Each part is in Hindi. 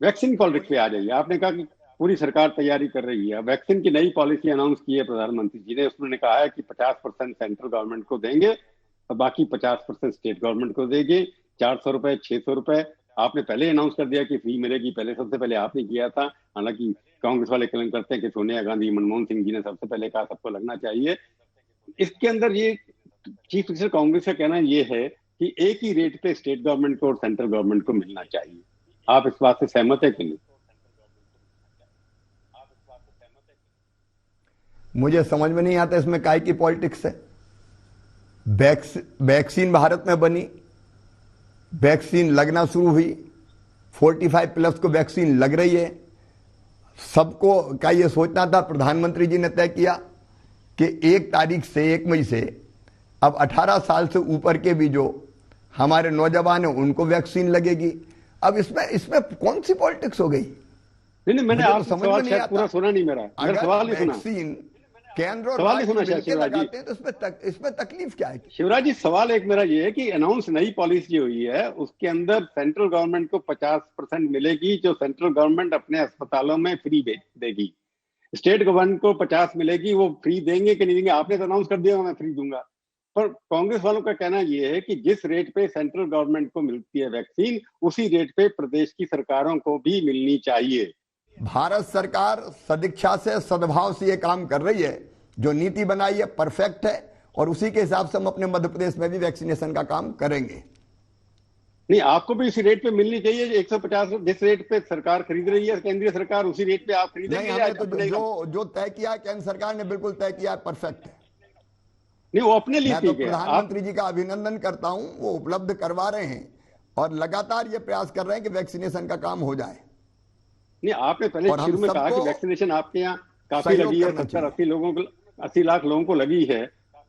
वैक्सीन पॉलिटिक्स पे आ जाइए। आपने कहा कि पूरी सरकार तैयारी कर रही है। वैक्सीन की नई पॉलिसी अनाउंस की है प्रधानमंत्री जी ने। उसने कहा है कि 50% सेंट्रल गवर्नमेंट को देंगे और बाकी 50% स्टेट गवर्नमेंट को देंगे। 400 रुपए, 600 रुपए आपने पहले अनाउंस कर दिया कि फ्री मिलेगी। पहले, सबसे पहले आपने किया था। हालांकि कांग्रेस वाले क्लेम करते हैं कि सोनिया गांधी, मनमोहन सिंह जी ने सबसे पहले कहा सबको लगना चाहिए। इसके अंदर ये चीफ मिनिस्टर कांग्रेस का कहना ये है कि एक ही रेट पे स्टेट गवर्नमेंट को और सेंट्रल गवर्नमेंट को मिलना चाहिए। आप इस बात से सहमत है कि नहीं? मुझे समझ में नहीं आता इसमें काय की पॉलिटिक्स है। वैक्सीन भारत में बनी, वैक्सीन लगना शुरू हुई, 45+ को वैक्सीन लग रही है। सबको क्या ये सोचना था, प्रधानमंत्री जी ने तय किया कि 1 तारीख से, 1 मई से अब 18 साल से ऊपर के भी जो हमारे नौजवान हैं उनको वैक्सीन लगेगी। अब इसमें कौन सी पॉलिटिक्स हो गई? नहीं, मैंने मुझे तो आप समझ सवाल में नहीं शायद आता। पूरा सुना नहीं मेरा अगर सवाल ही सुना। वैक्सीन केंद्र और सवाल ही राज्य सुना शायद मिलकर शिवराज जी। लगाते हैं तो इसमें तकलीफ क्या है? शिवराज जी, सवाल एक मेरा ये है कि अनाउंस नई पॉलिसी हुई है, उसके अंदर सेंट्रल गवर्नमेंट को 50% मिलेगी जो सेंट्रल गवर्नमेंट अपने अस्पतालों में फ्री देगी। स्टेट गवर्नमेंट को 50 मिलेगी, वो फ्री देंगे कि नहीं देंगे? आपने तो अनाउंस कर दिया मैं फ्री दूंगा। पर कांग्रेस वालों का कहना यह है कि जिस रेट पे सेंट्रल गवर्नमेंट को मिलती है वैक्सीन, उसी रेट पे प्रदेश की सरकारों को भी मिलनी चाहिए। भारत सरकार सदिच्छा से, सद्भाव से ये काम कर रही है। जो नीति बनाई है परफेक्ट है और उसी के हिसाब से हम अपने मध्य प्रदेश में भी वैक्सीनेशन का काम करेंगे। नहीं, आपको भी इसी रेट पे मिलनी चाहिए। 150 जिस रेट पे सरकार खरीद रही है केंद्रीय सरकार, उसी रेट पे आप खरीदेंगे? नहीं, हमने तो जो तय किया केंद्र सरकार ने बिल्कुल तय किया, परफेक्ट है। नहीं, वो अपने लिए मैं तो ठीक है। प्रधानमंत्री जी का अभिनंदन करता हूं, वो उपलब्ध करवा रहे हैं और लगातार ये प्रयास कर रहे हैं कि वैक्सीनेशन का काम हो जाए। नहीं, आपने पहले शुरू में कहा कि वैक्सीनेशन आपके यहाँ काफी लगी है, 80 लाख लोगों को लगी है।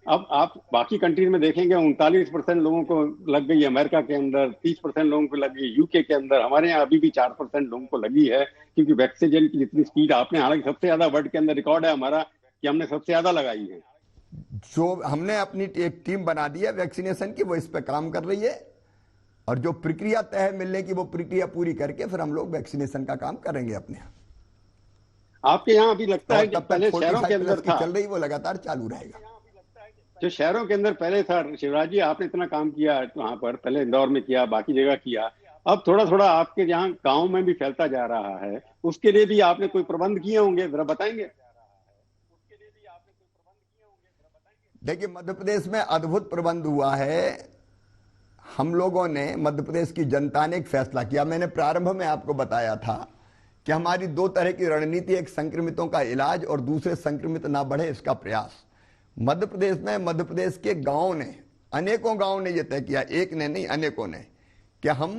अब आप बाकी कंट्रीज में देखेंगे 39% लोगों को लग गई है। अमेरिका के अंदर 30% लोगों को लगी, यूके के अंदर। हमारे यहाँ अभी भी 4% लोगों को लगी है, क्योंकि वैक्सीन की जितनी स्पीड आपने, हालांकि सबसे ज्यादा वर्ल्ड के अंदर रिकॉर्ड है हमारा कि हमने सबसे ज्यादा लगाई है। जो हमने अपनी एक टीम बना दी है वैक्सीनेशन की, वो इस पे काम कर रही है और जो प्रक्रिया तय है मिलने की, वो प्रक्रिया पूरी करके फिर हम लोग वैक्सीनेशन का काम करेंगे अपने यहाँ। आपके यहाँ अभी लगता है कि पहले शहरों के अंदर था, चल रही, वो लगातार चालू रहेगा। जो शहरों के अंदर पहले था, शिवराज जी आपने इतना काम किया वहां पर, पहले इंदौर में किया, बाकी जगह किया, अब थोड़ा थोड़ा आपके यहाँ गांव में भी फैलता जा रहा है। उसके लिए भी आपने कोई प्रबंध किए होंगे, जरा बताएंगे? देखिए, मध्य प्रदेश में अद्भुत प्रबंध हुआ है। हम लोगों ने, मध्य प्रदेश की जनता ने एक फैसला किया। मैंने प्रारंभ में आपको बताया था कि हमारी 2 तरह की रणनीति, एक संक्रमितों का इलाज और दूसरे संक्रमित ना बढ़े इसका प्रयास। मध्य प्रदेश में मध्य प्रदेश के गांवों ने, अनेकों गांवों ने यह तय किया, एक ने नहीं अनेकों ने, कि हम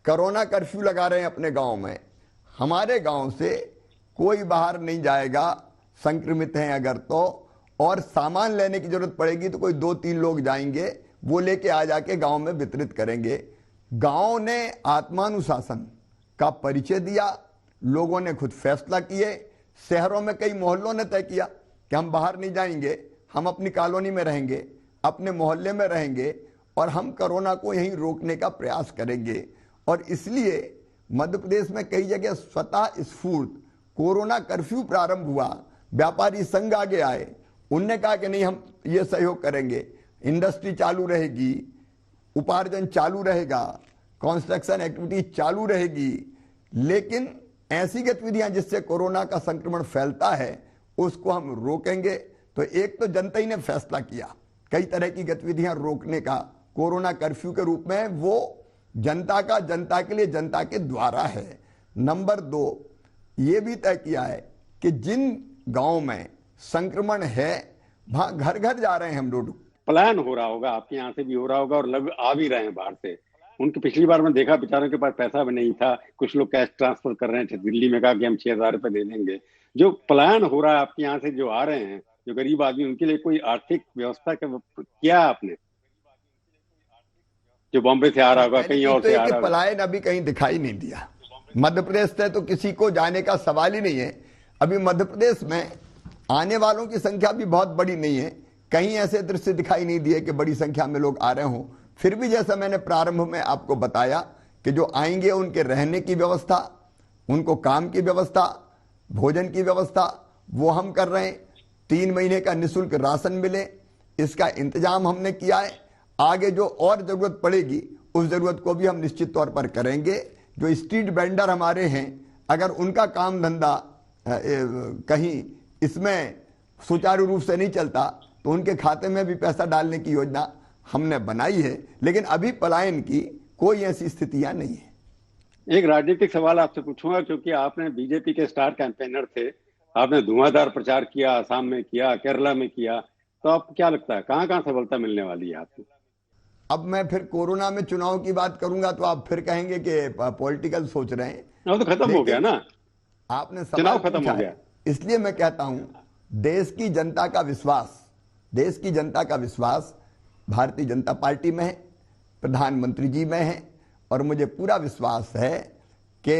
कोरोना कर्फ्यू लगा रहे हैं अपने गांव में। हमारे गांव से कोई बाहर नहीं जाएगा संक्रमित हैं अगर तो, और सामान लेने की जरूरत पड़ेगी तो कोई 2-3 लोग जाएंगे, वो लेके आ जाके गांव में वितरित करेंगे। गांव ने आत्मानुशासन का परिचय दिया, लोगों ने खुद फैसला किए। शहरों में कई मोहल्लों ने तय किया कि हम बाहर नहीं जाएंगे, हम अपनी कॉलोनी में रहेंगे, अपने मोहल्ले में रहेंगे और हम कोरोना को यहीं रोकने का प्रयास करेंगे। और इसलिए मध्य प्रदेश में कई जगह स्वतः स्फूर्त कोरोना कर्फ्यू प्रारंभ हुआ। व्यापारी संघ आगे आए, उनने कहा कि नहीं, हम ये सहयोग करेंगे, इंडस्ट्री चालू रहेगी, उपार्जन चालू रहेगा, कंस्ट्रक्शन एक्टिविटी चालू रहेगी, लेकिन ऐसी गतिविधियां जिससे कोरोना का संक्रमण फैलता है उसको हम रोकेंगे। तो एक तो जनता ही ने फैसला किया कई तरह की गतिविधियां रोकने का कोरोना कर्फ्यू के रूप में, वो जनता का, जनता के लिए, जनता के द्वारा है। नंबर 2, ये भी तय किया है कि जिन गांव में संक्रमण है वहां घर घर जा रहे हैं हम लोग। पलायन हो रहा होगा, आपके यहाँ से भी हो रहा होगा और लग आ भी रहे हैं बाहर से। उनकी पिछली बार मैं देखा बेचारों के पास पैसा भी नहीं था, कुछ लोग कैश ट्रांसफर कर रहे थे, दिल्ली में कहा कि हम 6,000 रुपए दे देंगे। जो पलायन हो रहा है आपके यहाँ से, जो आ रहे हैं जो गरीब आदमी, उनके लिए कोई आर्थिक व्यवस्था किया आपने? जो बॉम्बे से आ रहा होगा, कहीं और से आ रहा होगा। पलायन अभी कहीं दिखाई नहीं दिया। मध्य प्रदेश से तो किसी को जाने का सवाल ही नहीं है। अभी मध्य प्रदेश में आने वालों की संख्या भी बहुत बड़ी नहीं है, कहीं ऐसे दृश्य दिखाई नहीं दिए कि बड़ी संख्या में लोग आ रहे हों। फिर भी जैसा मैंने प्रारंभ में आपको बताया कि जो आएंगे उनके रहने की व्यवस्था, उनको काम की व्यवस्था, भोजन की व्यवस्था वो हम कर रहे हैं। 3 महीने का निःशुल्क राशन मिले, इसका इंतजाम हमने किया है। आगे जो और जरूरत पड़ेगी उस जरूरत को भी हम निश्चित तौर पर करेंगे। जो स्ट्रीट वेंडर हमारे हैं, अगर उनका काम धंधा कहीं इसमें सुचारू रूप से नहीं चलता तो उनके खाते में भी पैसा डालने की योजना हमने बनाई है, लेकिन अभी पलायन की कोई ऐसी स्थितियां नहीं है। एक राजनीतिक सवाल आपसे पूछूंगा, क्योंकि आपने बीजेपी के स्टार कैंपेनर थे, आपने धुआंधार प्रचार किया, आसाम में किया, केरला में किया, तो आपको क्या लगता है कहां कहां सफलता मिलने वाली है आपको? अब मैं फिर कोरोना में चुनाव की बात करूंगा तो आप फिर कहेंगे कि पॉलिटिकल सोच रहे हैं। अब तो खत्म हो गया ना, आपने चुनाव खत्म हो गया। इसलिए मैं कहता हूं देश की जनता का विश्वास भारतीय जनता पार्टी में है, प्रधानमंत्री जी में है, और मुझे पूरा विश्वास है कि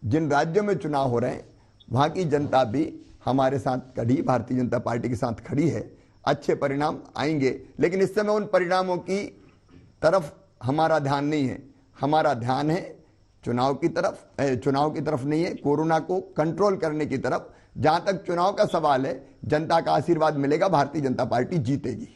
जिन राज्यों में चुनाव हो रहे हैं वहां की जनता भी हमारे साथ खड़ी, भारतीय जनता पार्टी के साथ खड़ी है। अच्छे परिणाम आएंगे, लेकिन इस समय उन परिणामों की तरफ हमारा ध्यान नहीं है। हमारा ध्यान है चुनाव की तरफ नहीं है, कोरोना को कंट्रोल करने की तरफ। जहां तक चुनाव का सवाल है, जनता का आशीर्वाद मिलेगा, भारतीय जनता पार्टी जीतेगी।